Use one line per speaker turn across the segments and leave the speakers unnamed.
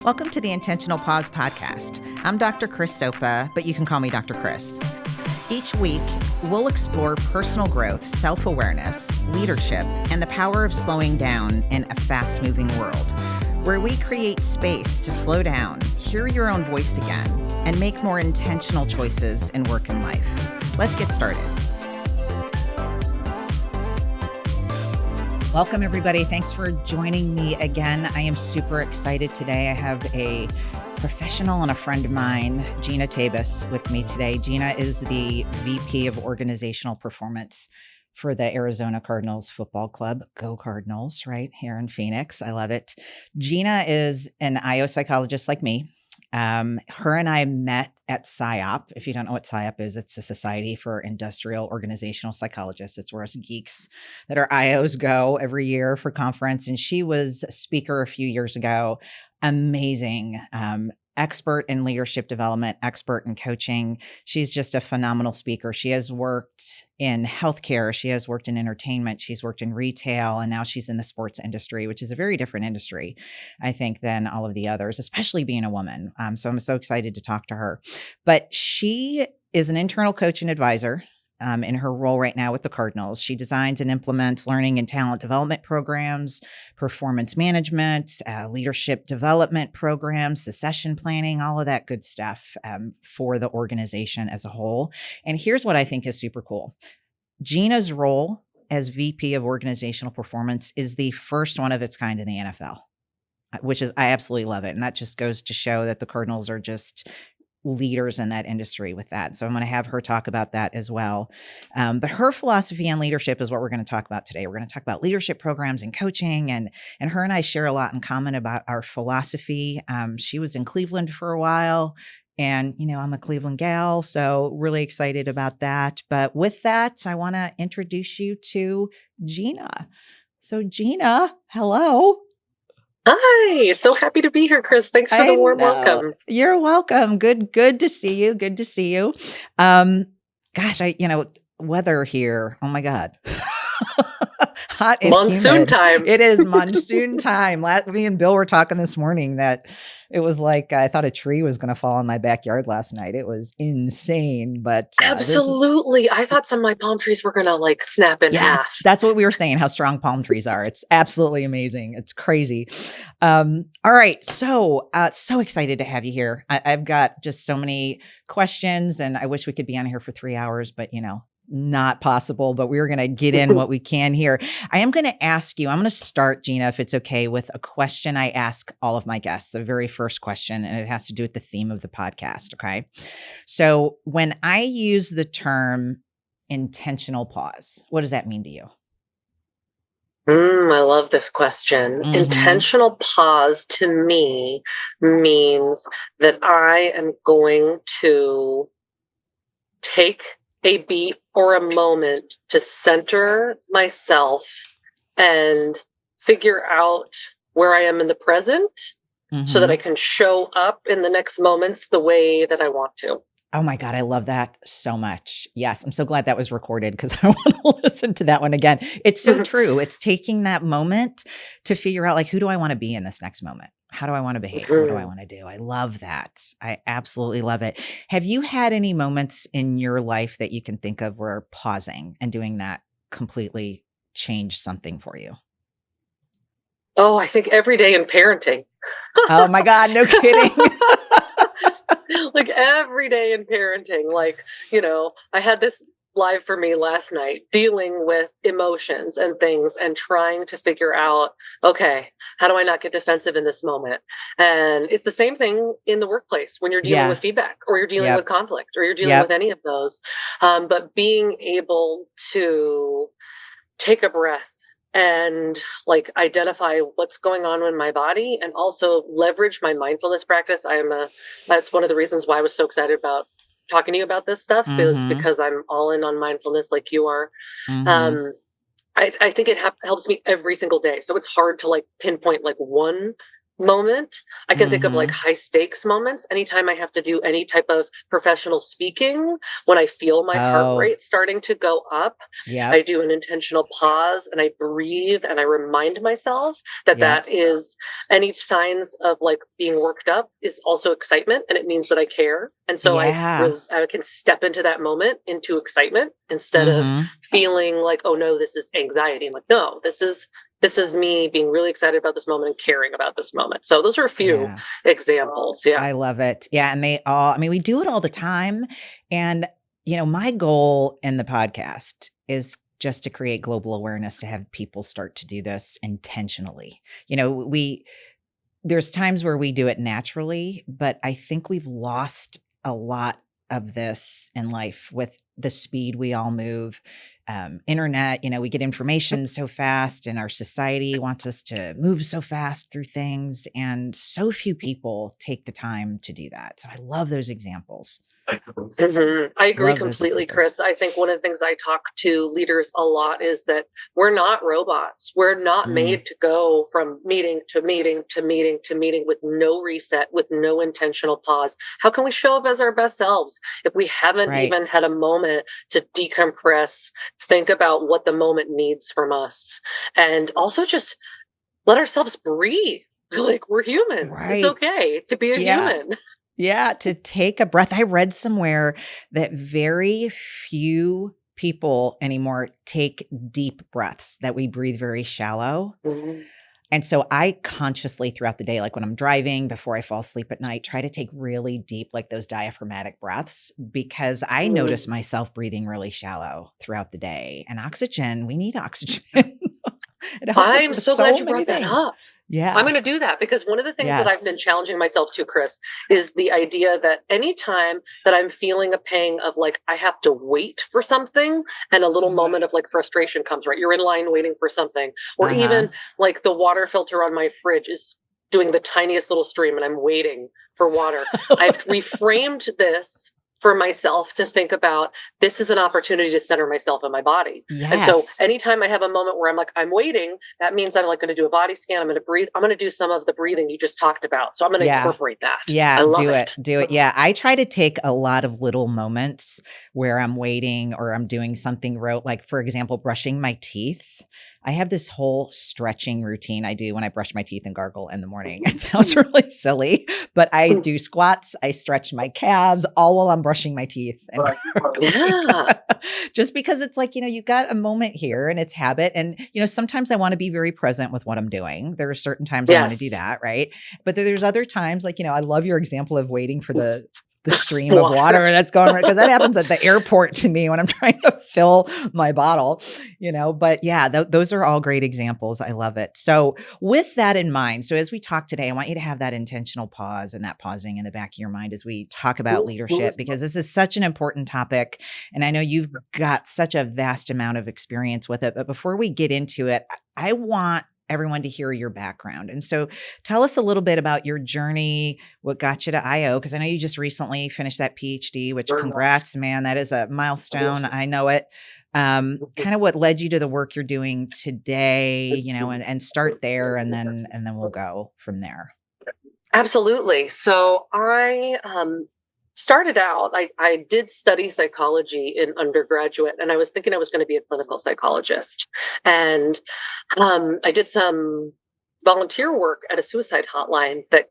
Welcome to the Intentional Pause podcast. I'm Dr. Chris Sopa, but you can call me Dr. Chris. Each week, we'll explore personal growth, self-awareness, leadership, and the power of slowing down in a fast-moving world, where we create space to slow down, hear your own voice again, and make more intentional choices in work and life. Let's get started. Welcome, everybody. Thanks for joining me again. I am super excited today. I have a professional and a friend of mine, Gina Thoebes, with me today. Gina is the VP of Organizational Performance for the Arizona Cardinals Football Club. Go Cardinals, right here in Phoenix. I love it. Gina is an IO psychologist like me. Her and I met at SIOP. If you don't know what SIOP is, it's a Society for Industrial Organizational Psychologists. It's where us geeks that are IOs go every year for conference. And she was a speaker a few years ago. Amazing. Expert in leadership development, expert in coaching. She's just a phenomenal speaker. She has worked in healthcare. She has worked in entertainment. She's worked in retail, and now she's in the sports industry, which is a very different industry, I think, than all of the others, especially being a woman. So I'm so excited to talk to her. But she is an internal coach and advisor. In her role right now with the Cardinals. She designs and implements learning and talent development programs, performance management, leadership development programs, succession planning, all of that good stuff for the organization as a whole. And here's what I think is super cool. Gina's role as VP of Organizational Performance is the first one of its kind in the NFL, which is, I absolutely love it. And that just goes to show that the Cardinals are just leaders in that industry with that. So I'm going to have her talk about that as well. But her philosophy on leadership is what we're going to talk about today. We're going to talk about leadership programs and coaching, and her and I share a lot in common about our philosophy. She was in Cleveland for a while, and, you know, I'm a Cleveland gal, so really excited about that. But with that, I want to introduce you to Gina. So Gina, hello.
Hi, so happy to be here, Chris. Thanks for the warm welcome.
You're welcome. Good to see you. Good to see you. Gosh, weather here. Oh my God. Hot and
monsoon
humid.
Time.
It is monsoon time. Me and Bill were talking this morning that it was like I thought a tree was going to fall in my backyard last night. It was insane, but
absolutely. I thought some of my palm trees were going to snap in half.
Yes, that's what we were saying, how strong palm trees are. It's absolutely amazing. It's crazy. All right. So excited to have you here. I've got just so many questions, and I wish we could be on here for 3 hours, but not possible, but we're going to get in what we can here. I am going to ask you, I'm going to start, Gina, if it's okay, with a question I ask all of my guests, the very first question, and it has to do with the theme of the podcast. Okay. So when I use the term intentional pause, what does that mean to you?
I love this question. Mm-hmm. Intentional pause to me means that I am going to take a beat or a moment to center myself and figure out where I am in the present so that I can show up in the next moments the way that I want to.
Oh my God, I love that so much. Yes, I'm so glad that was recorded because I want to listen to that one again. It's so true. It's taking that moment to figure out, who do I want to be in this next moment? How do I want to behave? What do I want to do? I love that. I absolutely love it. Have you had any moments in your life that you can think of where pausing and doing that completely changed something for you?
Oh, I think every day in parenting.
Oh my God, no kidding.
Every day in parenting, I had this live for me last night, dealing with emotions and things and trying to figure out, okay, how do I not get defensive in this moment? And it's the same thing in the workplace when you're dealing with feedback, or you're dealing with conflict, or you're dealing with any of those. But being able to take a breath and identify what's going on in my body, and also leverage my mindfulness practice. That's one of the reasons why I was so excited about talking to you about this stuff, is because I'm all in on mindfulness like you are. I think it helps me every single day. So it's hard to pinpoint one moment. I can think of like
Mm-hmm.
high stakes moments. Anytime I have to do any type of professional speaking, when I feel my heart
Oh,
rate starting to go up, I
yep.
do an intentional pause and I breathe and I remind myself that
Yep.
that is any signs of like being worked up is also excitement, and it means that I care. And so
Yeah.
I can step into that moment into excitement instead of
Mm-hmm.
feeling like, oh no, this is anxiety. I'm like, no, this is me being really excited about this moment and caring about this moment. So those are a few
Yeah.
examples. Yeah.
I love it. Yeah, and they all I mean, we do it all the time, and, my goal in the podcast is just to create global awareness to have people start to do this intentionally. We there's times where we do it naturally, but I think we've lost a lot of this in life with the speed we all move. Internet, we get information so fast, and our society wants us to move so fast through things. And so few people take the time to do that. So I love those examples.
I agree
Love those
completely,
examples.
Chris. I think one of the things I talk to leaders a lot is that we're not robots. We're not
Mm,
made to go from meeting to meeting to meeting to meeting with no reset, with no intentional pause. How can we show up as our best selves if we haven't
right.
even had a moment to decompress, think about what the moment needs from us, and also just let ourselves breathe? Like, we're humans. It's
Right.
okay to be a
Yeah.
human.
Yeah, to take a breath. I read somewhere that very few people anymore take deep breaths, that we breathe very shallow. And so I consciously throughout the day, like when I'm driving, before I fall asleep at night, try to take really deep, like those diaphragmatic breaths, because I notice
Mhm.
myself breathing really shallow throughout the day. And oxygen, we need oxygen. It helps us
I'm
with
so glad
so
you
many
brought that
things.
up. I'm
Yeah.
going to do that because one of the things that I've
Yes.
been challenging myself to, Chris, is the idea that anytime that I'm feeling a pang of like I have to wait for something and a little moment of like frustration comes, right? You're in line waiting for something, or even
Uh-huh.
like the water filter on my fridge is doing the tiniest little stream and I'm waiting for water. I've reframed this for myself to think about this is an opportunity to center myself in my body. And so
Yes.
anytime I have a moment where I'm like, I'm waiting, that means I'm like going to do a body scan. I'm going to breathe. I'm going to do some of the breathing you just talked about. So I'm going to
Yeah.
incorporate that.
Yeah,
I love
do it,
it.
do it. Yeah, I try to take a lot of little moments where I'm waiting or I'm doing something like, for example, brushing my teeth. I have this whole stretching routine I do when I brush my teeth and gargle in the morning. It sounds really silly, but I do squats, I stretch my calves all while I'm brushing my teeth and gargling.
Yeah.
Just because it's like, you got a moment here and it's habit. And, sometimes I want to be very present with what I'm doing. There are certain times I want to do
Yes.
that, right? But there's other times like, I love your example of waiting for the stream of
Water.
water that's going right because that happens at the airport to me when I'm trying to fill my bottle, but yeah, those are all great examples. I love it. So with that in mind, so as we talk today, I want you to have that intentional pause and that pausing in the back of your mind as we talk about leadership, because this is such an important topic. And I know you've got such a vast amount of experience with it, but before we get into it, I want everyone to hear your background. And so tell us a little bit about your journey, what got you to IO, because I know you just recently finished that PhD, which congrats, man, that is a milestone. I know it. Kind of what led you to the work you're doing today, and start there and then we'll go from there.
Absolutely. So I started out, I did study psychology in undergraduate, and I was thinking I was going to be a clinical psychologist. And I did some volunteer work at a suicide hotline that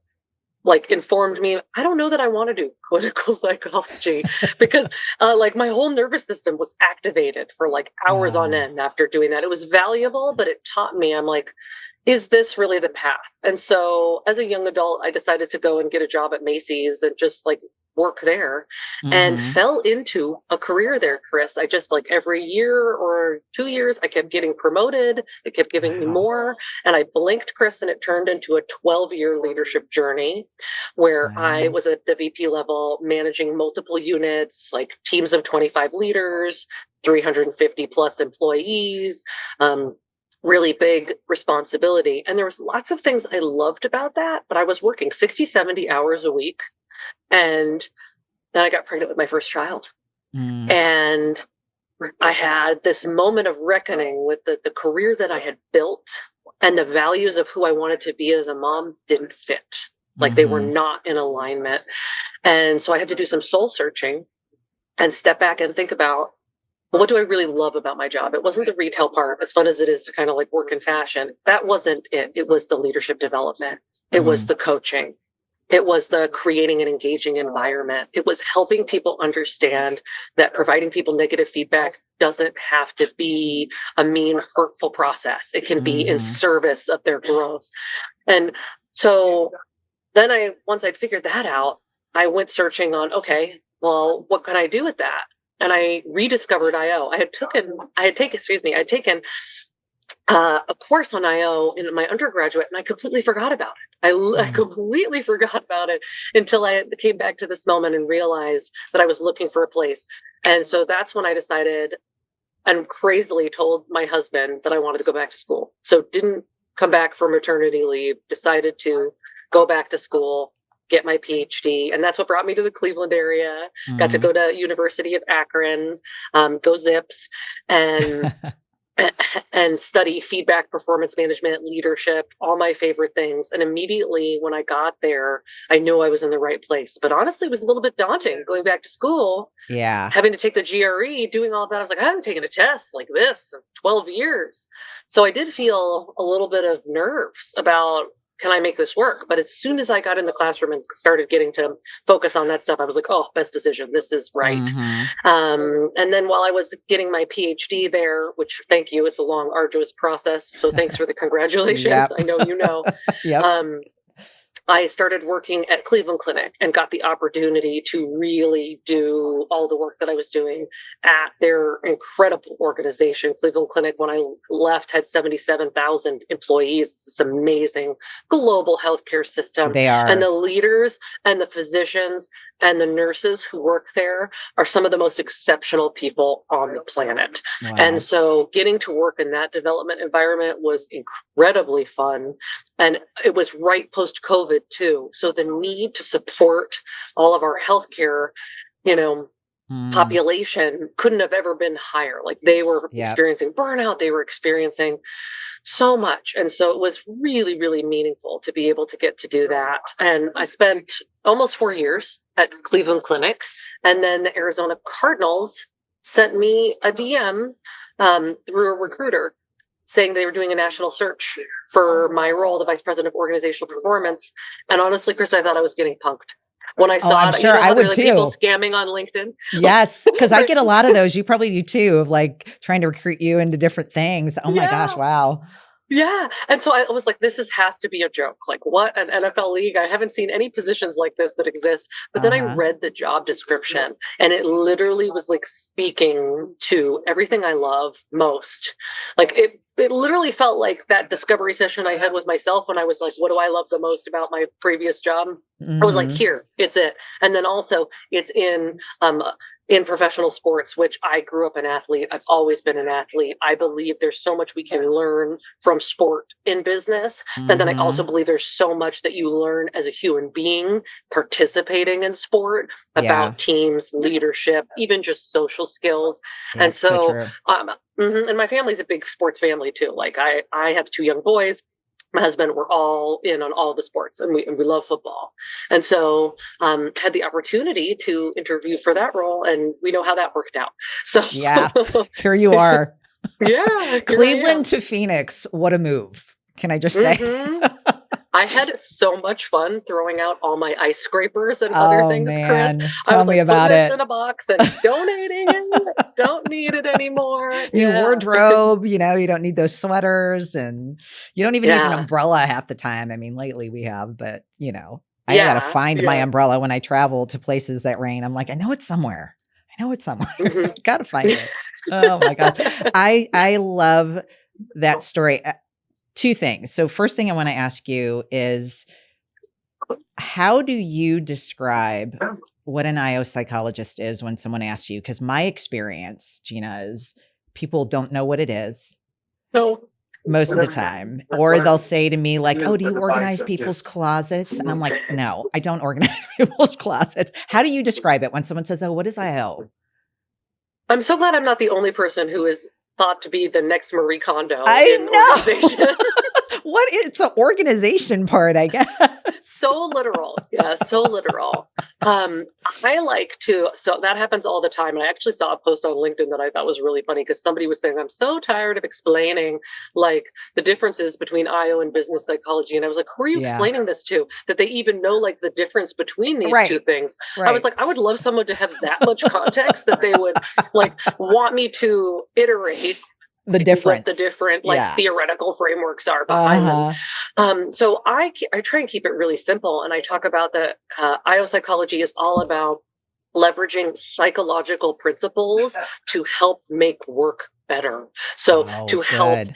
like informed me I don't know that I want to do clinical psychology because like my whole nervous system was activated for like hours on
Oh,
end after doing that. It was valuable, but it taught me, I'm like, is this really the path? And so as a young adult, I decided to go and get a job at Macy's and just like work there, and
mm-hmm.
fell into a career there, Chris. I just like every year or 2 years, I kept getting promoted. It kept giving me
Wow.
more. And I blinked, Chris, and it turned into a 12-year leadership journey where I
Wow.
was at the VP level managing multiple units, like teams of 25 leaders, 350 plus employees. Really big responsibility. And there was lots of things I loved about that, but I was working 60, 70 hours a week. And then I got pregnant with my first child.
Mm,
And I had this moment of reckoning with the career that I had built and the values of who I wanted to be as a mom didn't fit. Like they were not in alignment. And so I had to do some soul searching and step back and think about, well, what do I really love about my job? It wasn't the retail part, as fun as it is to kind of like work in fashion. That wasn't it. It was the leadership development. It was the coaching. It was the creating an engaging environment. It was helping people understand that providing people negative feedback doesn't have to be a mean, hurtful process. It can be in service of their growth. And so then once I'd figured that out, I went searching on, okay, well, what can I do with that? And I rediscovered IO. I had taken a course on IO in my undergraduate, and I completely forgot about it. I completely forgot about it until I came back to this moment and realized that I was looking for a place. And so that's when I decided and crazily told my husband that I wanted to go back to school. So didn't come back for maternity leave, decided to go back to school, get my PhD. And that's what brought me to the Cleveland area. Got to go to University of Akron, go Zips, and study feedback, performance management, leadership, all my favorite things. And immediately when I got there, I knew I was in the right place. But honestly, it was a little bit daunting going back to school.
Yeah.
Having to take the GRE, doing all of that. I was like, I haven't taken a test like this in 12 years. So I did feel a little bit of nerves about, can I make this work? But as soon as I got in the classroom and started getting to focus on that stuff, I was like, oh, best decision. This is right. And then while I was getting my PhD there, which thank you, it's a long, arduous process. So thanks for the congratulations. I know you know. I started working at Cleveland Clinic and got the opportunity to really do all the work that I was doing at their incredible organization. Cleveland Clinic, when I left, had 77,000 employees. It's this amazing global healthcare system.
They are.
And the leaders and the physicians and the nurses who work there are some of the most exceptional people on the planet.
Wow.
And so getting to work in that development environment was incredibly fun. And it was right post-COVID too. So the need to support all of our healthcare, population couldn't have ever been higher. Like they were experiencing burnout. They were experiencing so much. And so it was really, really meaningful to be able to get to do that. And I spent almost 4 years at Cleveland Clinic. And then the Arizona Cardinals sent me a DM through a recruiter saying they were doing a national search for my role, the vice president of organizational performance. And honestly, Chris, I thought I was getting punked. When I saw
I'm sure I would too.
People scamming on LinkedIn.
Yes, because I get a lot of those. You probably do too, of like trying to recruit you into different things. Oh my gosh, wow.
Yeah. And so I was like, this has to be a joke. Like, what, an NFL league? I haven't seen any positions like this that exist. But then I read the job description and it literally was like speaking to everything I love most. Like it literally felt like that discovery session I had with myself when I was like, what do I love the most about my previous job? I was like, here, it's it. And then also it's in professional sports, which I grew up an athlete. I've always been an athlete. I believe there's so much we can learn from sport in business. And then I also believe there's so much that you learn as a human being participating in sport about teams, leadership, even just social skills.
Yeah,
and so and my family's a big sports family too. Like I have 2 young boys. My husband, we're all in on all the sports and we love football. And so had the opportunity to interview for that role and we know how that worked out. So
yeah, here you are.
Yeah.
Cleveland to Phoenix. What a move. Can I just say?
I had so much fun throwing out all my ice scrapers and other things, Chris.
Tell me about it.
In a box and donating it. Don't need it anymore.
New wardrobe, you don't need those sweaters and you don't even need an umbrella half the time. I mean, lately we have, but I got to find my umbrella when I travel to places that rain. I'm like, I know it's somewhere. Got to find it. Oh my gosh. I love that story. 2 things. So first thing I want to ask you is, how do you describe what an IO psychologist is when someone asks you? Because my experience, Gina, is people don't know what it is.
No.
Most of the time. Or they'll say to me like, oh, do you organize people's closets? And I'm like, no, I don't organize people's closets. How do you describe it when someone says, oh, what is IO?
I'm so glad I'm not the only person who is thought to be the next Marie Kondo
I
in
know.
organization.
It's the organization part, I guess.
So literal. Yeah, so literal. I like to, so that happens all the time. And I actually saw a post on LinkedIn that I thought was really funny because somebody was saying, I'm so tired of explaining like the differences between IO and business psychology. And I was like, who are you explaining this to? That they even know like the difference between these two things. I was like, I would love someone to have that much context that they would like want me to iterate
the difference,
what the different like theoretical frameworks are behind them. So I try and keep it really simple. And I talk about that IO psychology is all about leveraging psychological principles to help make work better. So to help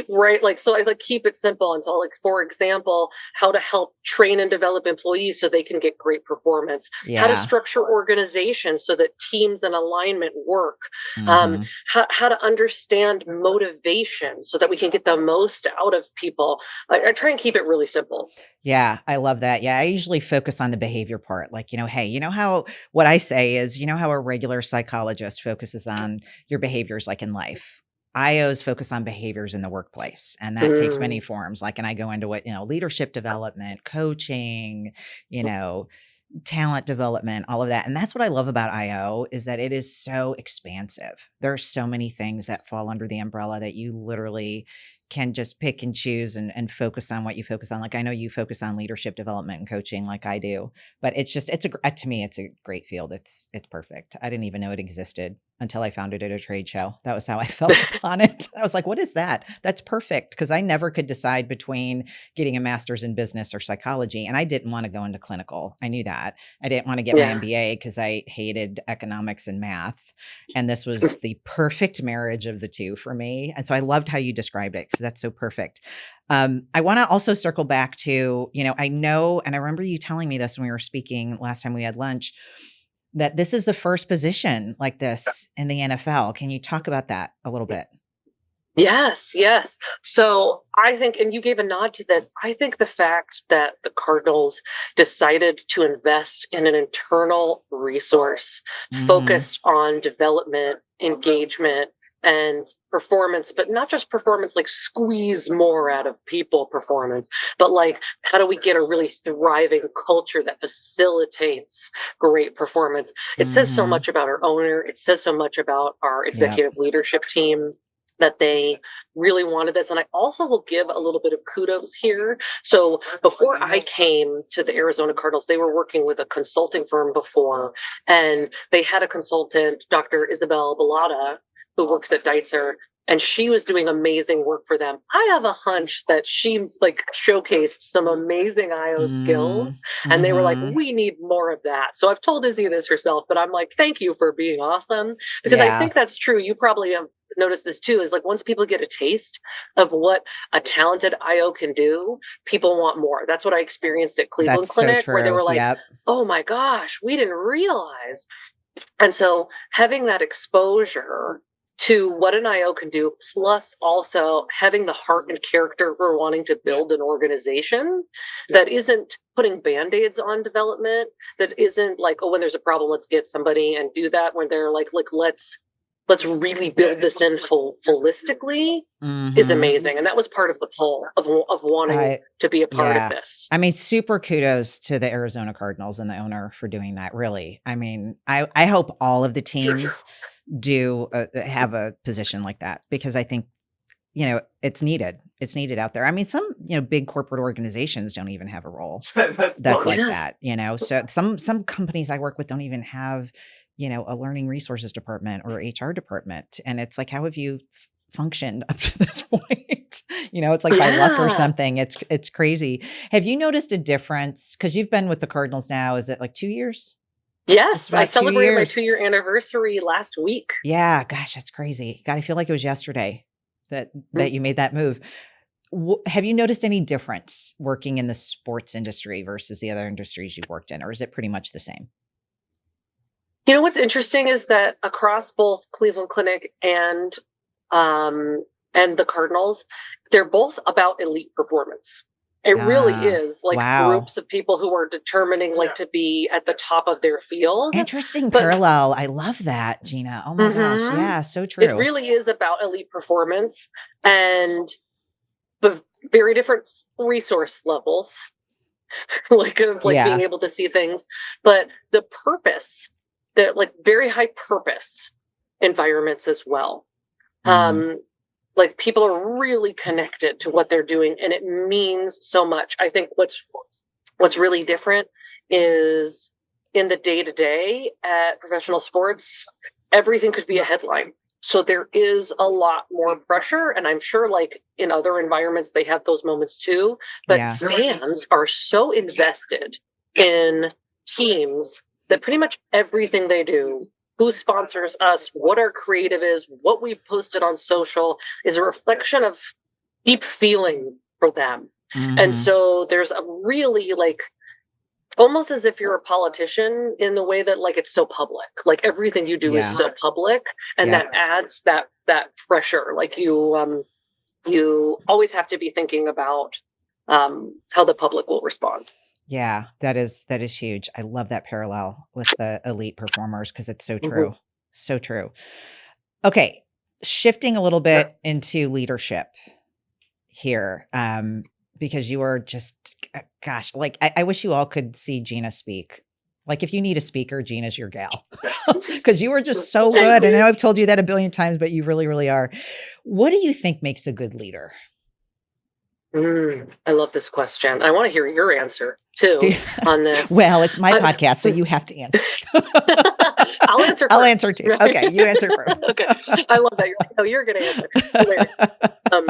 right, like, so I like keep it simple. And so like, for example, how to help train and develop employees so they can get great performance, how to structure organizations so that teams and alignment work, how to understand motivation so that we can get the most out of people. I try and keep it really simple.
Yeah, I love that. Yeah, I usually focus on the behavior part. Like, hey, how what I say is, how a regular psychologist focuses on your behaviors like in life. IOs focus on behaviors in the workplace, and that takes many forms. Like, and I go into what, leadership development, coaching, talent development, all of that. And that's what I love about IO is that it is so expansive. There are so many things that fall under the umbrella that you literally can just pick and choose and focus on what you focus on. Like, I know you focus on leadership development and coaching like I do, but to me, it's a great field. It's perfect. I didn't even know it existed until I found it at a trade show. That was how I felt on it. I was like, what is that? That's perfect. Because I never could decide between getting a master's in business or psychology. And I didn't want to go into clinical. I knew that. I didn't want to get my MBA because I hated economics and math. And this was the perfect marriage of the two for me. And so I loved how you described it because that's so perfect. I want to also circle back to, I know, and I remember you telling me this when we were speaking last time we had lunch, that this is the first position like this in the NFL. Can you talk about that a little bit?
Yes. So I think, and you gave a nod to this, I think the fact that the Cardinals decided to invest in an internal resource focused on development, engagement, and performance, but not just performance, like squeeze more out of people performance, but like, how do we get a really thriving culture that facilitates great performance? It says so much about our owner. It says so much about our executive leadership team that they really wanted this. And I also will give a little bit of kudos here. So before I came to the Arizona Cardinals, they were working with a consulting firm before, and they had a consultant, Dr. Isabel Bellata, who works at Deitzer, and she was doing amazing work for them. I have a hunch that she like showcased some amazing IO skills, and they were like, we need more of that. So I've told Izzy this herself, but I'm like, thank you for being awesome, because I think that's true. You probably have noticed this too, is like once people get a taste of what a talented IO can do, people want more. That's what I experienced at Cleveland Clinic, where they were like, oh my gosh, we didn't realize. And so having that exposure to what an IO can do, plus also having the heart and character for wanting to build an organization that isn't putting band-aids on development, that isn't like, oh, when there's a problem, let's get somebody and do that, when they're like let's really build this in holistically, is amazing. And that was part of the pull of wanting to be a part of this.
I mean, super kudos to the Arizona Cardinals and the owner for doing that, really. I mean, I hope all of the teams do have a position like that, because I think, it's needed. It's needed out there. I mean, some, big corporate organizations don't even have a role that's like that, so some companies I work with don't even have, a learning resources department or HR department. And it's like, how have you functioned up to this point? It's like by luck or something. It's crazy. Have you noticed a difference? Because you've been with the Cardinals now, is it like 2 years?
Yes, I celebrated my 2-year anniversary last week.
Yeah, gosh, that's crazy. God, I feel like it was yesterday that you made that move. Have you noticed any difference working in the sports industry versus the other industries you've worked in, or is it pretty much the same?
What's interesting is that across both Cleveland Clinic and the Cardinals, they're both about elite performance. It really is like groups of people who are determining like to be at the top of their field.
Interesting parallel. I love that, Gina. Oh my gosh. Yeah, so true.
It really is about elite performance. And but very different resource levels, like of like
Yeah.
being able to see things, but the purpose, that like very high purpose environments as well.
Mhm.
Like people are really connected to what they're doing, and it means so much. I think what's really different is in the day to day at professional sports, everything could be a headline. So there is a lot more pressure. And I'm sure, like in other environments, they have those moments too. But
Yeah.
fans are so invested in teams that pretty much everything they do, who sponsors us, what our creative is, what we've posted on social, is a reflection of deep feeling for them. And
Mhm.
so there's a really like almost as if you're a politician in the way that like it's so public, like everything you do is
Yeah.
so public, and
Yeah.
that adds that pressure. Like you always have to be thinking about how the public will respond.
Yeah. That is huge. I love that parallel with the elite performers because it's so
Mhm.
true. So true. Okay. Shifting a little bit into leadership here, because you are just, gosh, like I wish you all could see Gina speak. Like if you need a speaker, Gina's your gal because you are just so
Thank
good. And I
you.
know I've told you that a billion times, but you really, really are. What do you think makes a good leader?
I love this question. I want to hear your answer
Do
too on this.
well, it's my
I,
podcast, so you have to answer.
I'll answer
I'll answer
first,
too.
right?
Okay, you answer first.
Okay, I love that. You're like, oh, you're going to answer. Hilarious. Um,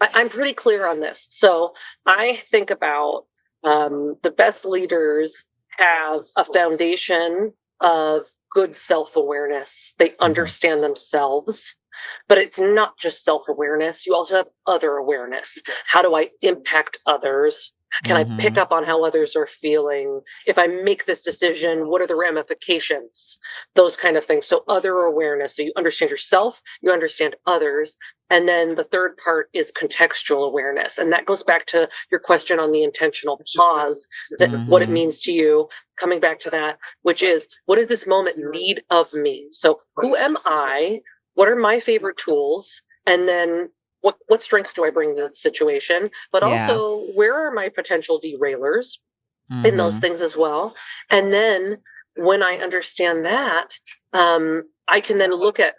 I'm pretty clear on this. So I think about the best leaders have a foundation of good self awareness. They
Mhm.
understand themselves, but it's not just self awareness. You also have other awareness. How do I impact others? Can I pick
Mhm.
up on how others are feeling? If I make this decision, what are the ramifications? Those kind of things. So, other awareness. So, you understand yourself, you understand others. And then the third part is contextual awareness. And that goes back to your question on the intentional pause, that what it
Mhm.
means to you, coming back to that, which is what does this moment need of me? So, who am I? What are my favorite tools? And then what strengths do I bring to the situation? But
Yeah.
also, where are my potential derailers in those
Mhm.
things as well? And then when I understand that, I can then look at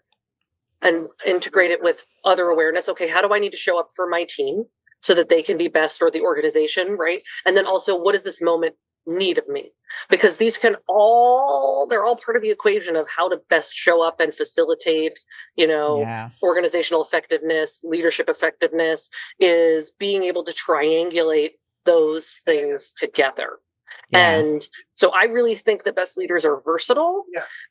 and integrate it with other awareness. Okay, how do I need to show up for my team so that they can be best, or the organization, right? And then also, what does this moment need of me? Because these they're all part of the equation of how to best show up and facilitate,
Yeah.
organizational effectiveness, leadership effectiveness, is being able to triangulate those things together.
Yeah.
And so I really think the best leaders are versatile,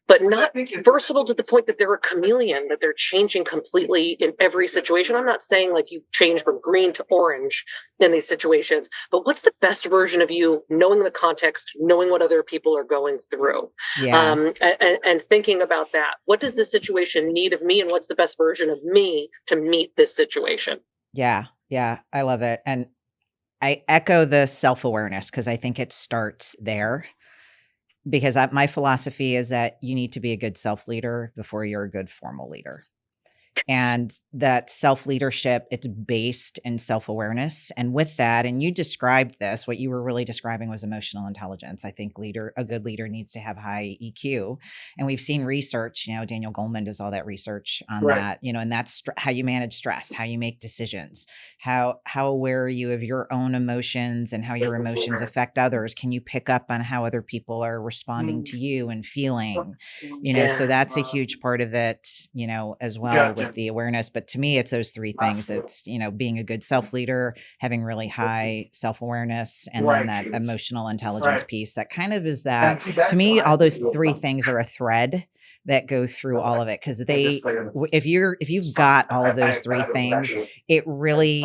but not versatile to the point that they're a chameleon, that they're changing completely in every situation. I'm not saying like you change from green to orange in these situations, but what's the best version of you, knowing the context, knowing what other people are going through,
Yeah.
and thinking about that. What does this situation need of me, and what's the best version of me to meet this situation?
Yeah. Yeah. I love it. And I echo the self-awareness because I think it starts there because my philosophy is that you need to be a good self-leader before you're a good formal leader. And that self-leadership, it's based in self-awareness. And with that, and you described this, what you were really describing was emotional intelligence. I think a good leader needs to have high EQ. And we've seen research, Daniel Goleman does all that research on
Right.
that, and that's how you manage stress, how you make decisions, how aware are you of your own emotions and how your emotions affect others? Can you pick up on how other people are responding to you and feeling? So
Yeah.
that's a huge part of it, as well with the awareness. But to me, it's those three things. It's, being a good self leader, having really high self awareness, and then that emotional intelligence piece that kind of is that to me, all those three things are a thread that go through all of it. Cause if you've got all of those three things, it really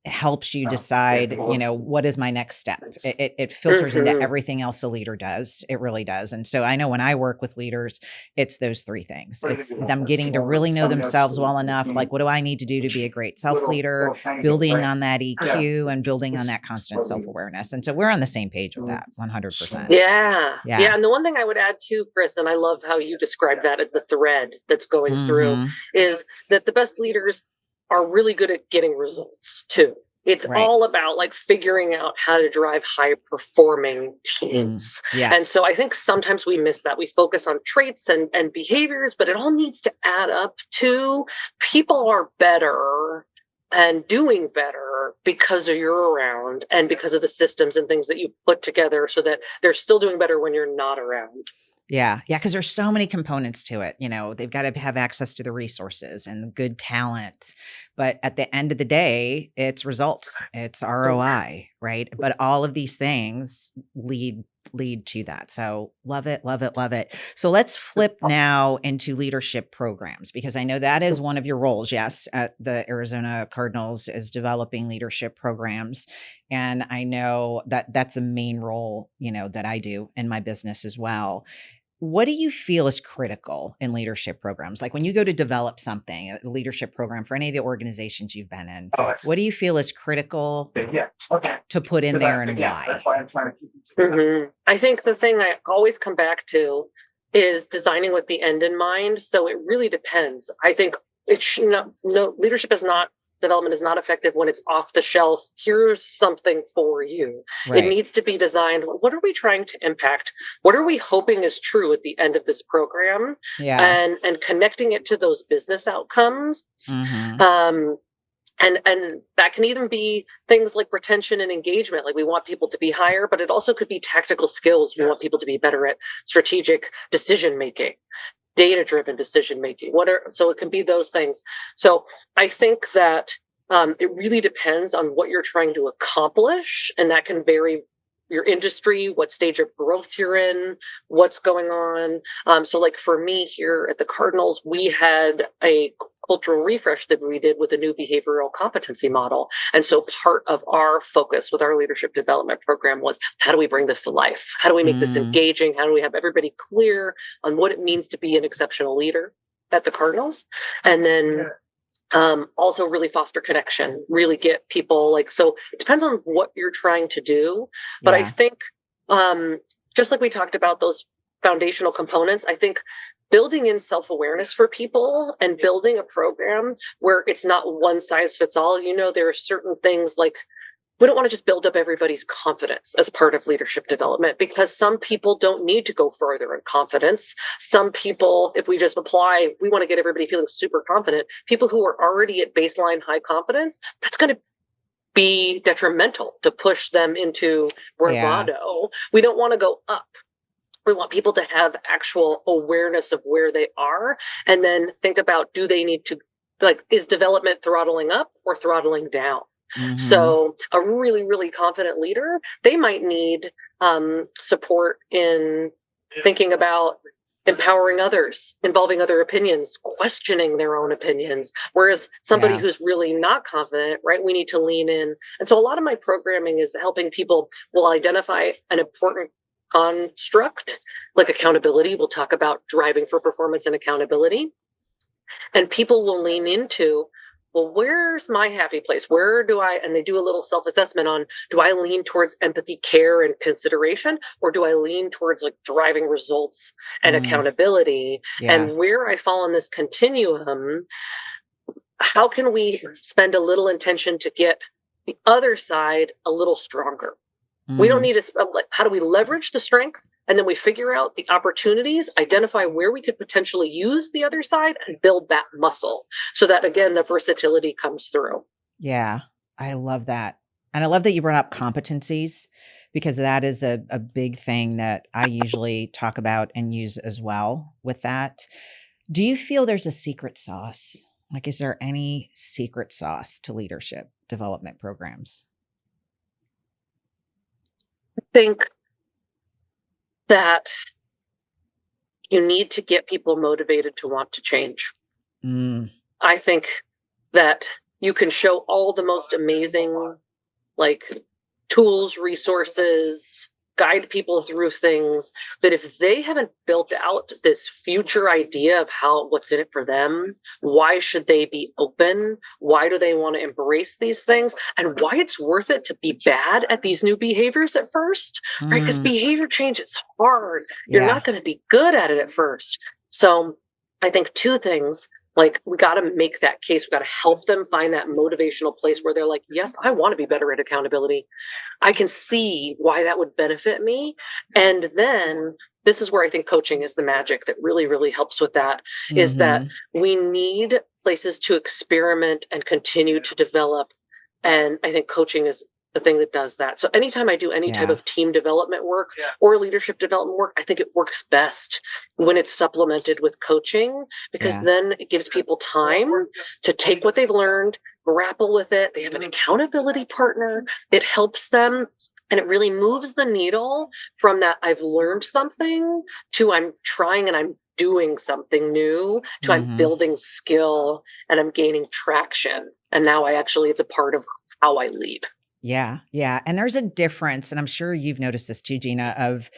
helps you decide, what is my next step? It filters into
Mhm.
everything else a leader does. It really does. And so I know when I work with leaders, it's those three things. It's them getting to really know themselves well enough. Like, what do I need to do to be a great self leader? Building on that EQ and building on that constant self awareness. And so we're on the same page with that 100%.
Yeah.
Yeah.
Yeah. And the one thing I would add too, Chris, and I love how you describe that as the thread that's going through,
Mm-hmm.
is that the best leaders are really good at getting results too. It's
Right.
all about like figuring out how to drive high performing teams. And so
Yes.
I think sometimes we miss that. We focus on traits and behaviors, but it all needs to add up to people are better and doing better because of you're around and because of the systems and things that you put together so that they're still doing better when you're not around.
Yeah. Yeah. Because there's so many components to it. They've got to have access to the resources and the good talent. But at the end of the day, it's results, it's ROI, right? But all of these things lead to that. So love it, love it, love it. So let's flip now into leadership programs, because I know that is one of your roles, yes, at the Arizona Cardinals, is developing leadership programs. And I know that that's the main role, that I do in my business as well. What do you feel is critical in leadership programs? Like when you go to develop something, a leadership program for any of the organizations you've been in, what do you feel is critical to put in there and why?
I think the thing I always come back to is designing with the end in mind. So it really depends. I think it should not, no, leadership is not, development is not effective when it's off the shelf. Here's something for you. It
Right.
needs to be designed. What are we trying to impact? What are we hoping is true at the end of this program?
Yeah.
And connecting it to those business outcomes.
Mhm.
And that can even be things like retention and engagement. Like we want people to be higher, but it also could be tactical skills. We want people to be better at strategic decision making, data driven decision making. So it can be those things. So I think that it really depends on what you're trying to accomplish, and that can vary your industry, what stage of growth you're in, what's going on. So like for me here at the Cardinals, we had a cultural refresh that we did with a new behavioral competency model. And so part of our focus with our leadership development program was, how do we bring this to life? How do we make this engaging? How do we have everybody clear on what it means to be an exceptional leader at the Cardinals? And then also really foster connection, really get people so it depends on what you're trying to do. But I
Yeah.
think just like we talked about those foundational components, I think building in self-awareness for people and building a program where it's not one size fits all. There are certain things like we don't want to just build up everybody's confidence as part of leadership development, because some people don't need to go further in confidence. Some people, if we just apply, we want to get everybody feeling super confident. People who are already at baseline high confidence, that's going to be detrimental to push them into bravado. Yeah. We don't want to go up. We want people to have actual awareness of where they are, and then think about, do they need to, is development throttling up or throttling down? Mm-hmm. So a really, really confident leader, they might need support in thinking about empowering others, involving other opinions, questioning their own opinions. Whereas somebody who's really not confident, right, we need to lean in. And so a lot of my programming is helping people will identify an important construct like accountability. We'll talk about driving for performance and accountability. And people will lean into, well, where's my happy place? And they do a little self-assessment on, do I lean towards empathy, care, and consideration, or do I lean towards driving results and accountability? Yeah. And where I fall on this continuum, how can we spend a little intention to get the other side a little stronger? We don't need to, how do we leverage the strength? And then we figure out the opportunities, identify where we could potentially use the other side, and build that muscle so that, again, the versatility comes through.
Yeah, I love that. And I love that you brought up competencies, because that is a big thing that I usually talk about and use as well with that. Do you feel there's a secret sauce? Is there any secret sauce to leadership development programs?
I think that you need to get people motivated to want to change. I think that you can show all the most amazing tools, resources, guide people through things, but if they haven't built out this future idea of what's in it for them, why should they be open? Why do they want to embrace these things? And why it's worth it to be bad at these new behaviors at first, right? Because behavior change is hard. You're not going to be good at it at first. So I think two things. Like, we got to make that case. We got to help them find that motivational place where they're like, yes, I want to be better at accountability. I can see why that would benefit me. And then this is where I think coaching is the magic that really, really helps with that, is that we need places to experiment and continue to develop. And I think coaching is the thing that does that. So anytime I do any type of team development work or leadership development work, I think it works best when it's supplemented with coaching, because then it gives people time to take what they've learned, grapple with it. They have an accountability partner. It helps them. And it really moves the needle from that I've learned something to I'm trying and I'm doing something new to I'm building skill and I'm gaining traction. And now it's a part of how I lead.
Yeah. Yeah. And there's a difference, and I'm sure you've noticed this too, Gina, of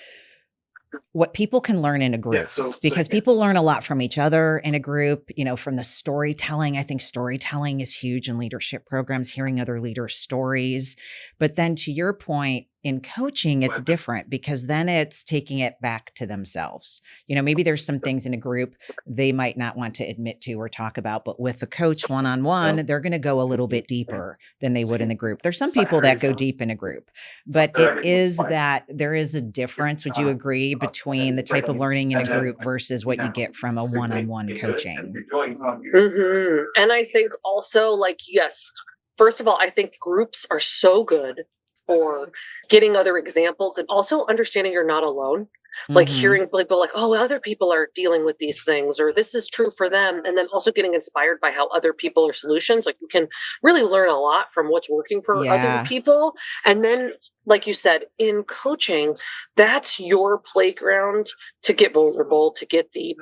what people can learn in a group, because people learn a lot from each other in a group, from the storytelling. I think storytelling is huge in leadership programs, hearing other leaders' stories. But then to your point, in coaching, it's different, because then it's taking it back to themselves. Maybe there's some things in a group they might not want to admit to or talk about, but with the coach one-on-one, they're going to go a little bit deeper than they would in the group. There's some people that go deep in a group, but it is that there is a difference. Would you agree, between the type of learning in a group versus what you get from a one-on-one coaching?
And I think also, yes, first of all, I think groups are so good for getting other examples and also understanding you're not alone. Like hearing people like, oh, other people are dealing with these things, or this is true for them. And then also getting inspired by how other people are solutions. Like, you can really learn a lot from what's working for other people. And then, like you said, in coaching, that's your playground to get vulnerable, to get deep,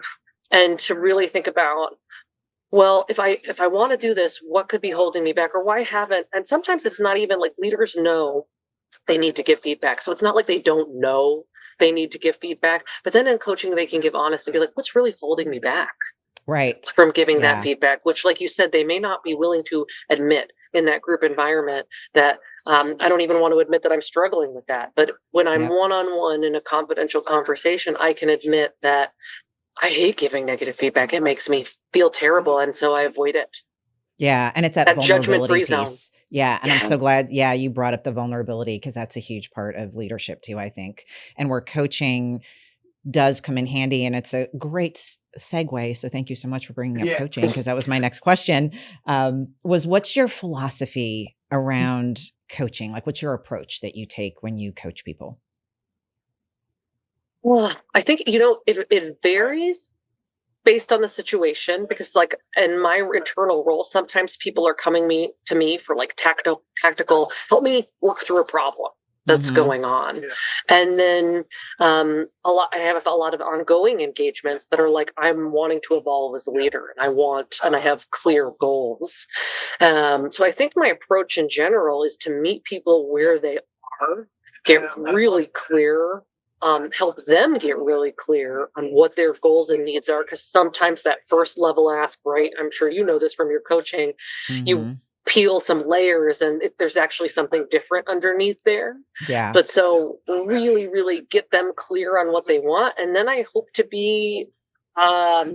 and to really think about, well, if I want to do this, what could be holding me back, or why haven't? And sometimes it's not even like leaders know they need to give feedback. So it's not like they don't know they need to give feedback, but then in coaching, they can give honest and be like, what's really holding me back?
Right.
From giving that feedback, which, like you said, they may not be willing to admit in that group environment that I don't even want to admit that I'm struggling with that. But when I'm one-on-one in a confidential conversation, I can admit that I hate giving negative feedback. It makes me feel terrible. And so I avoid it.
Yeah. And it's that
judgment-free
vulnerability piece.
zone.
Yeah. And I'm so glad, you brought up the vulnerability, because that's a huge part of leadership too, I think. And where coaching does come in handy, and it's a great segue. So thank you so much for bringing up coaching, because that was my next question, was what's your philosophy around coaching? Like, what's your approach that you take when you coach people?
Well, I think, it varies based on the situation, because like in my internal role, sometimes people are coming to me for like tactical, help me work through a problem that's going on. And then I have a lot of ongoing engagements that are like, I'm wanting to evolve as a leader, and I have clear goals. So I think my approach in general is to meet people where they are, get really clear, help them get really clear on what their goals and needs are. Because sometimes that first level ask, right? I'm sure you know this from your coaching, you peel some layers and there's actually something different underneath there.
Yeah.
But so really, really get them clear on what they want. And then I hope to be a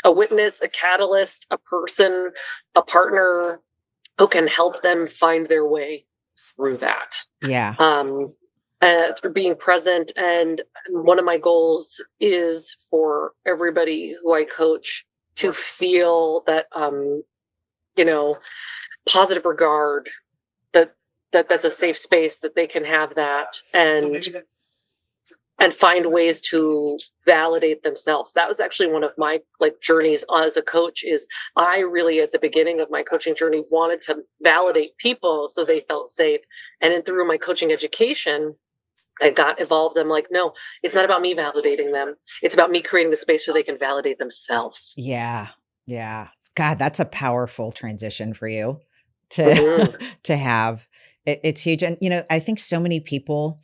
witness, a catalyst, a person, a partner who can help them find their way through that.
Yeah.
Through being present. And one of my goals is for everybody who I coach to feel that, positive regard, that's a safe space, that they can have that and find ways to validate themselves. That was actually one of my journeys as a coach. Is I really, at the beginning of my coaching journey, wanted to validate people so they felt safe. And then through my coaching education, I got evolved. I'm like, no, it's not about me validating them. It's about me creating the space so they can validate themselves.
Yeah. Yeah. God, that's a powerful transition for you to to have. It's huge. And, I think so many people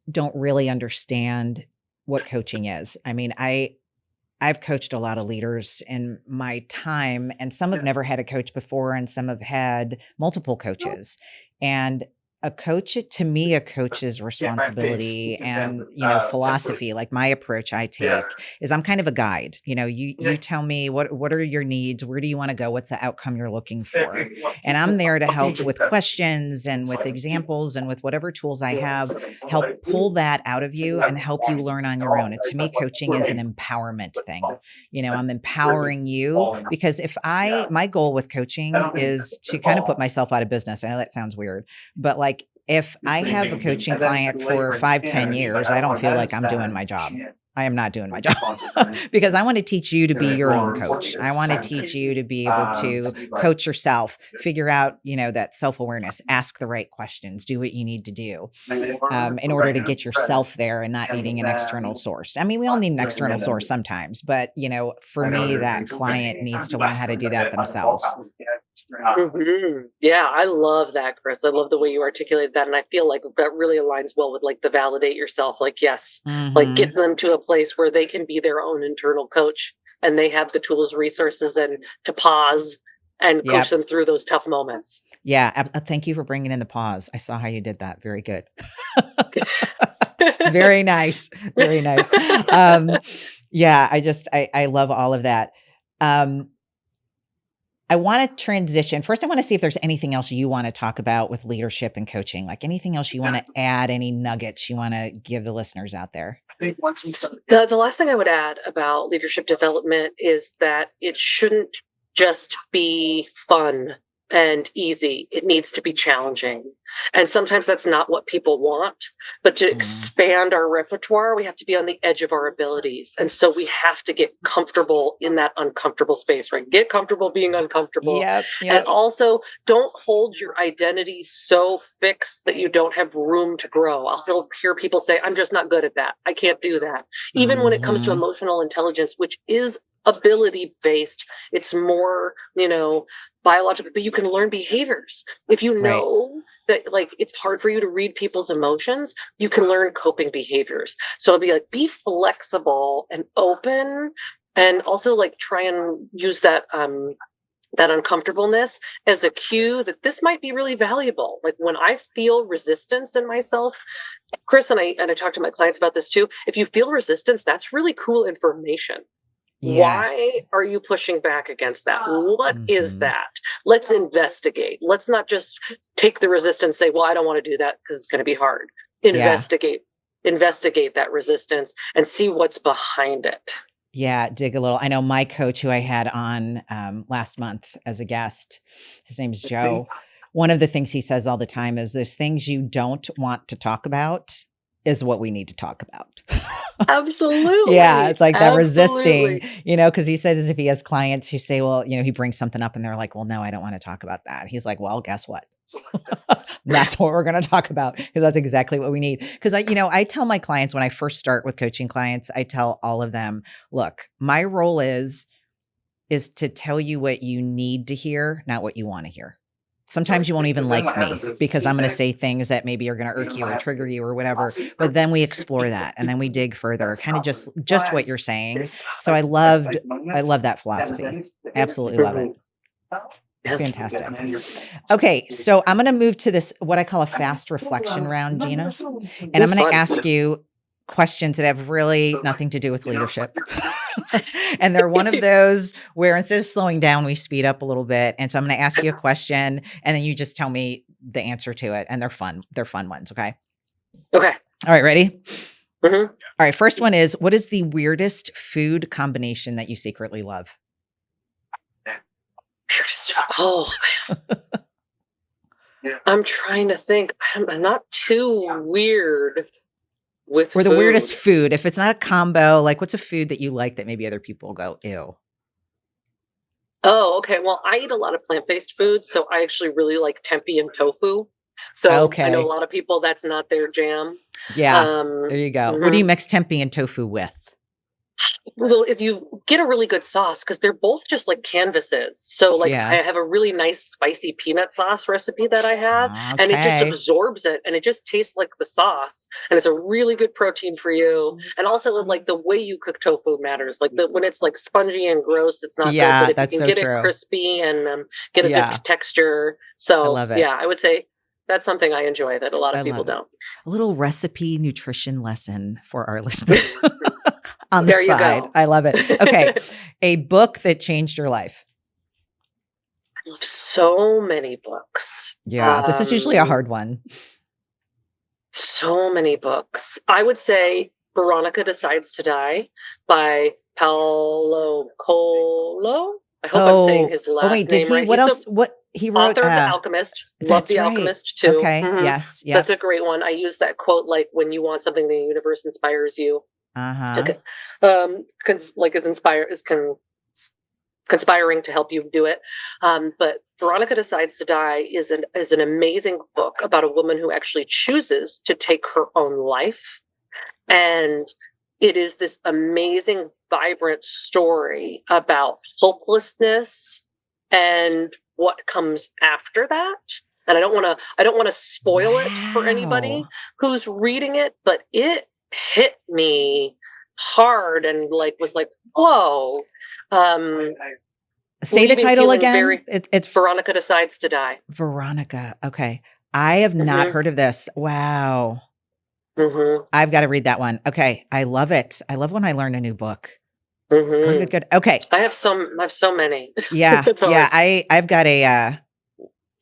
don't really understand what coaching is. I mean, I've coached a lot of leaders in my time, and some have never had a coach before, and some have had multiple coaches. And to me, a coach's responsibility and, philosophy, like my approach I take is I'm kind of a guide. You tell me what are your needs? Where do you want to go? What's the outcome you're looking for? And I'm there to help with questions and with examples and with whatever tools I have, help pull that out of you and help you learn on your own. And to me, coaching is an empowerment thing. I'm empowering you because my goal with coaching is to kind of put myself out of business. I know that sounds weird, but like, if I have a coaching client for 5, 10 years, I don't feel like I'm doing my job. I am not doing my job because I want to teach you to be your own coach. I want to teach you to be able to coach yourself, figure out, that self-awareness, ask the right questions, do what you need to do in order to get yourself there and not needing an external source. I mean, we all need an external source sometimes, but for me, that client needs to learn how to do that themselves.
Yeah, I love that, Chris. I love the way you articulated that. And I feel like that really aligns well with like the validate yourself. Like, yes, like getting them to a place where they can be their own internal coach and they have the tools, resources, and to pause and coach them through those tough moments.
Yeah. Thank you for bringing in the pause. I saw how you did that. Very good. Very nice. Very nice. Yeah, I love all of that. I want to transition. First, I want to see if there's anything else you want to talk about with leadership and coaching, like anything else you want to add, any nuggets you want to give the listeners out there.
The last thing I would add about leadership development is that it shouldn't just be fun and easy. It needs to be challenging. And sometimes that's not what people want, but to expand our repertoire, we have to be on the edge of our abilities. And so we have to get comfortable in that uncomfortable space, right? Get comfortable being uncomfortable.
Yep.
And also don't hold your identity so fixed that you don't have room to grow. I'll hear people say, I'm just not good at that. I can't do that. Even when it comes to emotional intelligence, which is ability based, it's more, biological, but you can learn behaviors. If you know that like it's hard for you to read people's emotions, you can learn coping behaviors. So it'd be like, be flexible and open, and also like try and use that that uncomfortableness as a cue that this might be really valuable. Like when I feel resistance in myself, Chris, and I talk to my clients about this too. If you feel resistance, that's really cool information.
Yes.
Why are you pushing back against that? What is that? Let's investigate. Let's not just take the resistance and say, well, I don't want to do that because it's going to be hard. Investigate that resistance and see what's behind it.
Yeah, dig a little. I know my coach who I had on last month as a guest, his name is Joe. One of the things he says all the time is there's things you don't want to talk about is what we need to talk about.
Absolutely.
Yeah, it's like that resisting, because he says if he has clients who say, well, he brings something up and they're like, well, no, I don't want to talk about that. He's like, well, guess what? That's what we're going to talk about, because that's exactly what we need. Because I tell my clients when I first start with coaching clients, I tell all of them, look, my role is to tell you what you need to hear, not what you want to hear. Sometimes you won't even like me because I'm going to say things that maybe are going to irk you or trigger you or whatever. But then we explore that and then we dig further, kind of just what you're saying. So I love that philosophy. Absolutely love it. Fantastic. Okay, so I'm going to move to this, what I call a fast reflection round, Gina. And I'm going to ask you questions that have really nothing to do with leadership. And they're one of those where instead of slowing down, we speed up a little bit. And so I'm going to ask you a question and then you just tell me the answer to it. And they're fun. They're fun ones. Okay.
Okay.
All right. Ready? All right. First one is, what is the weirdest food combination that you secretly love?
Oh, I'm trying to think. I'm not too weird with
Or the
food.
weirdest food. If it's not a combo, like what's a food that you like that maybe other people go, ew?
Oh, okay. Well, I eat a lot of plant-based food, so I actually really like tempeh and tofu. So I know a lot of people that's not their jam.
Yeah. There you go. What do you mix tempeh and tofu with?
Well, if you get a really good sauce, because they're both just like canvases. So like I have a really nice spicy peanut sauce recipe that I have, and it just absorbs it and it just tastes like the sauce. And it's a really good protein for you. And also like the way you cook tofu matters. Like when it's like spongy and gross, it's not good. But if you can get it crispy and get a good texture. So I would say That's something I enjoy that a lot
I
of people
love it.
don't.
A little recipe nutrition lesson for our listeners on the
There you
side.
go.
I love it. Okay. A book that changed your life.
I love so many books.
Yeah. This is usually a hard one.
So many books. I would say Veronica Decides to Die by Paulo Coelho. I hope I'm saying his last
wait, did
name
he,
right.
what
He's
else,
the
what he wrote?
author of The Alchemist. Love
That's
The
right.
Alchemist too.
Okay.
Mhm.
Yes.
That's a great one. I use that quote like when you want something, the universe inspires you.
Uh-huh.
Like is conspiring to help you do it. But Veronica Decides to Die is an amazing book about a woman who actually chooses to take her own life. And it is this amazing, vibrant story about hopelessness and what comes after that. And I don't want to spoil it for anybody who's reading it, but it hit me hard and was like, whoa.
Say the title again.
It's Veronica Decides to Die.
Veronica. Okay. I have not heard of this. Wow. I've got to read that one. Okay. I love it. I love when I learn a new book. Good. Okay.
I have so many.
Yeah. Yeah. I've got a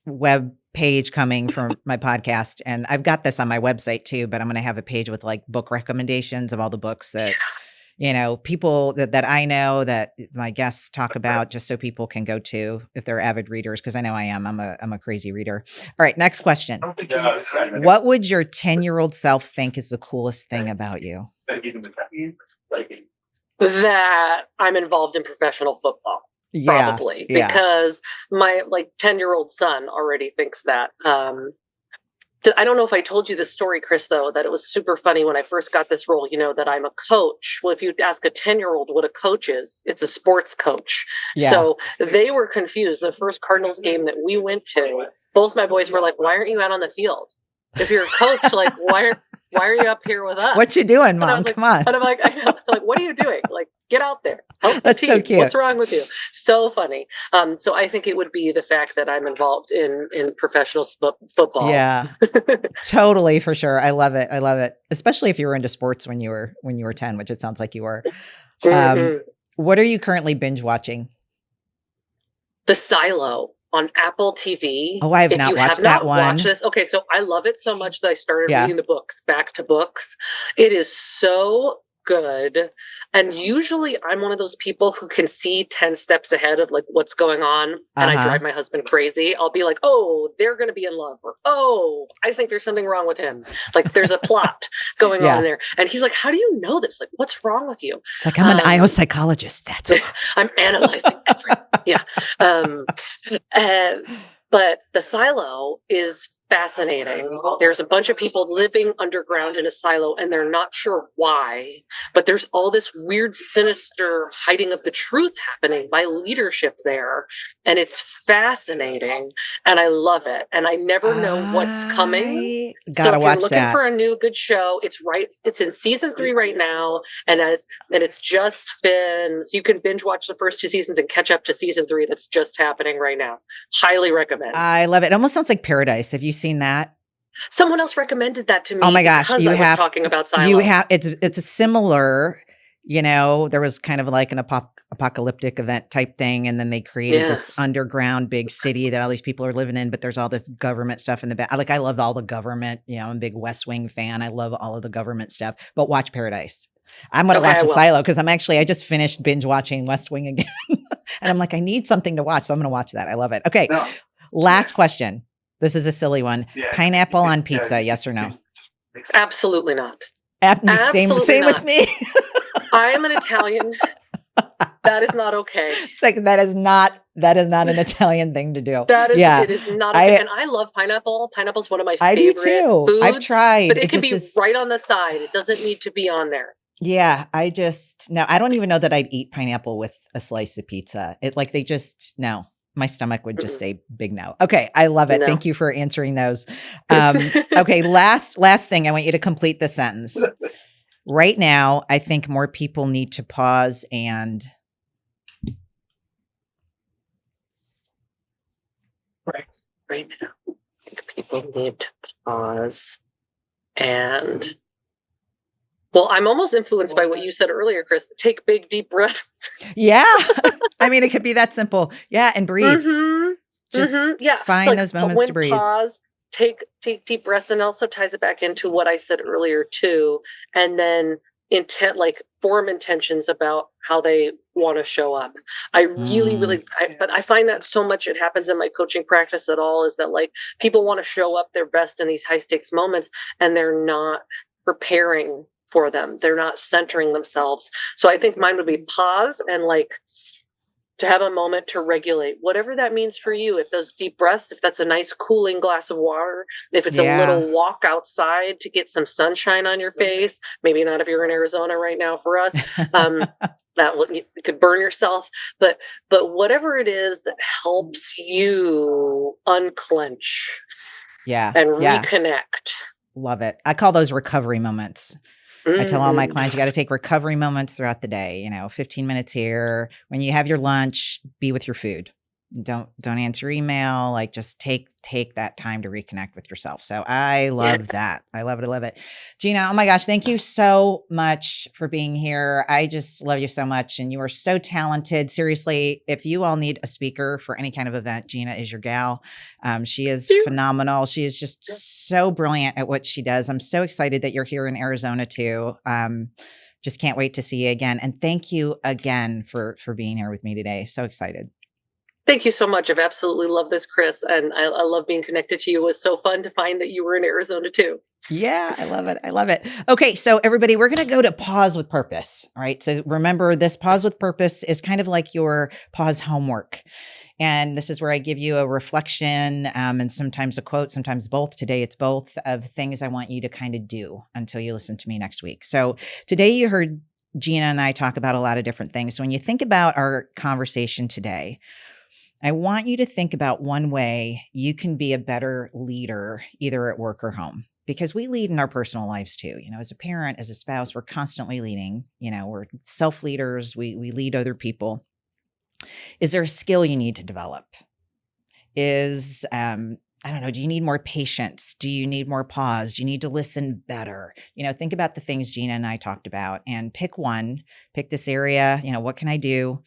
web page coming from my podcast, and I've got this on my website too, but I'm going to have a page with like book recommendations of all the books that, people that I know that my guests talk about, just so people can go to if they're avid readers. Cause I know I am, I'm a crazy reader. All right. Next question. What would your 10-year-old self think is the coolest thing about you?
That I'm involved in professional football. Probably because my 10-year-old son already thinks that. I don't know if I told you this story, Chris, though, that it was super funny when I first got this role, that I'm a coach. Well, if you ask a 10-year-old what a coach is, it's a sports coach. Yeah. So they were confused. The first Cardinals game that we went to, both my boys were like, why aren't you out on the field? If you're a coach, why are you up here with us?
What you doing, Mom? Come on.
And I'm like, I know. I'm like, what are you doing? Get out there. Help
That's
the team.
So cute.
What's wrong with you? So funny. So I think it would be the fact that I'm involved in professional football.
Yeah, totally, for sure. I love it. Especially if you were into sports when you were 10, which it sounds like you were. What are you currently binge watching?
The Silo on Apple TV.
Oh, I have not watched that one.
Watched this. Okay, so I love it so much that I started reading the books back to books. It is so good. And usually I'm one of those people who can see 10 steps ahead of what's going on. And I drive my husband crazy. I'll be like, oh, they're going to be in love. Or, oh, I think there's something wrong with him. There's a plot going on there. And he's like, how do you know this? What's wrong with you?
It's like, I'm an IO psychologist. That's why.
I'm analyzing everything. But the Silo is fascinating. There's a bunch of people living underground in a silo, and they're not sure why, but there's all this weird, sinister hiding of the truth happening by leadership there. And it's fascinating, and I love it. And I never know what's coming.
Gotta
so if
watch
you're looking
that.
for a new good show, it's in season 3 right now. And it's just been, so you can binge watch the first 2 seasons and catch up to season 3 that's just happening right now. Highly recommend.
I love it. It almost sounds like Paradise. Have you seen that?
Someone else recommended that to me.
Oh my gosh,
you have talking about Silo.
You have it's a similar. There was kind of like an apocalyptic event type thing, and then they created this underground big city that all these people are living in. But there's all this government stuff in the back. I love all the government. I'm a big West Wing fan. I love all of the government stuff. But watch Paradise. I'm going to watch Silo because I just finished binge watching West Wing again, and I'm like, I need something to watch, so I'm going to watch that. I love it. Okay, last question. This is a silly one. Pineapple on pizza, yes or no?
Absolutely not.
Same with me.
I am an Italian. That is not okay.
It's like that is not an Italian thing to do.
It is not okay. And I love pineapple. Pineapple's one of my favorite foods.
I've tried.
But it can be right on the side. It doesn't need to be on there.
Yeah, I don't even know that I'd eat pineapple with a slice of pizza. No. My stomach would just say big no. Okay. I love it. No. Thank you for answering those. Okay. Last thing. I want you to complete the sentence. Right now, I think more people need to pause and.
Right now. think people need to pause and, well, I'm almost influenced by what you said earlier, Chris. Take big, deep breaths.
Yeah. I mean, it could be that simple. Yeah. And breathe. Just
Yeah.
find those moments to breathe.
Pause, take deep breaths, and also ties it back into what I said earlier too. And then form intentions about how they want to show up. I really, but I find that so much it happens in my coaching practice at all, is that like people want to show up their best in these high stakes moments and they're not preparing for them. They're not centering themselves. So I think mine would be pause and like to have a moment to regulate, whatever that means for you. If those deep breaths, if that's a nice cooling glass of water, if it's a little walk outside to get some sunshine on your face, maybe not if you're in Arizona right now for us, you could burn yourself, but whatever it is that helps you unclench and reconnect.
Love it. I call those recovery moments. I tell all my clients, you got to take recovery moments throughout the day, 15 minutes here. When you have your lunch, be with your food. Don't answer email. Like just take that time to reconnect with yourself. So I love that. I love it. I love it. Gina, oh my gosh, thank you so much for being here. I just love you so much. And you are so talented. Seriously, if you all need a speaker for any kind of event, Gina is your gal. She is phenomenal. She is just so brilliant at what she does. I'm so excited that you're here in Arizona too. Just can't wait to see you again. And thank you again for being here with me today. So excited.
Thank you so much. I've absolutely loved this, Chris. And I love being connected to you. It was so fun to find that you were in Arizona too.
Yeah, I love it. I love it. Okay, so everybody, we're going to go to pause with purpose. All right. So remember, this pause with purpose is kind of like your pause homework. And this is where I give you a reflection and sometimes a quote, sometimes both. Today, it's both of things I want you to kind of do until you listen to me next week. So today you heard Gina and I talk about a lot of different things. So when you think about our conversation today, I want you to think about one way you can be a better leader, either at work or home, because we lead in our personal lives too. As a parent, as a spouse, we're constantly leading. We're self-leaders. We lead other people. Is there a skill you need to develop? I don't know, do you need more patience? Do you need more pause? Do you need to listen better? Think about the things Gina and I talked about and pick this area. What can I do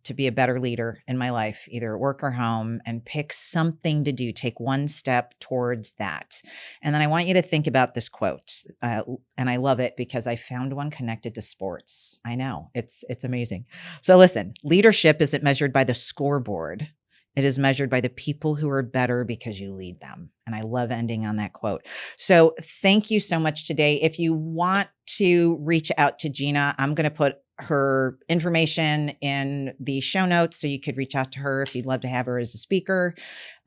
to be a better leader in my life, either at work or home, and pick something to do. Take one step towards that. And then I want you to think about this quote. And I love it because I found one connected to sports. I know, it's amazing. So listen, leadership isn't measured by the scoreboard. It is measured by the people who are better because you lead them. And I love ending on that quote. So thank you so much today. If you want to reach out to Gina, I'm going to put her information in the show notes so you could reach out to her if you'd love to have her as a speaker.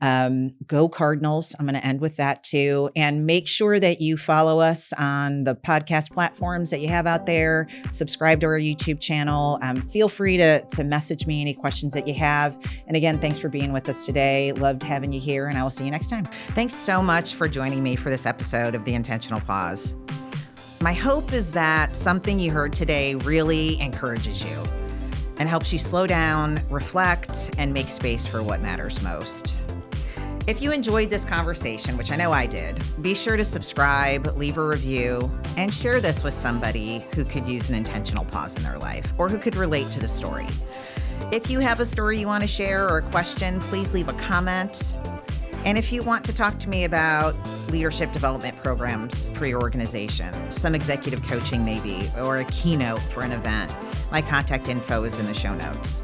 Go Cardinals. I'm going to end with that too. And make sure that you follow us on the podcast platforms that you have out there. Subscribe to our YouTube channel. Feel free to message me any questions that you have. And again, thanks for being with us today. Loved having you here, and I will see you next time. Thanks so much for joining me for this episode of The Intentional Pause. My hope is that something you heard today really encourages you and helps you slow down, reflect, and make space for what matters most. If you enjoyed this conversation, which I know I did, be sure to subscribe, leave a review, and share this with somebody who could use an intentional pause in their life or who could relate to the story. If you have a story you want to share or a question, please leave a comment. And if you want to talk to me about leadership development programs for your organization, some executive coaching maybe, or a keynote for an event, my contact info is in the show notes.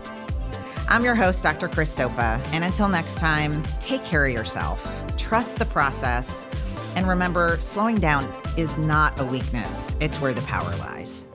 I'm your host, Dr. Chris Sopa, and until next time, take care of yourself, trust the process, and remember, slowing down is not a weakness, it's where the power lies.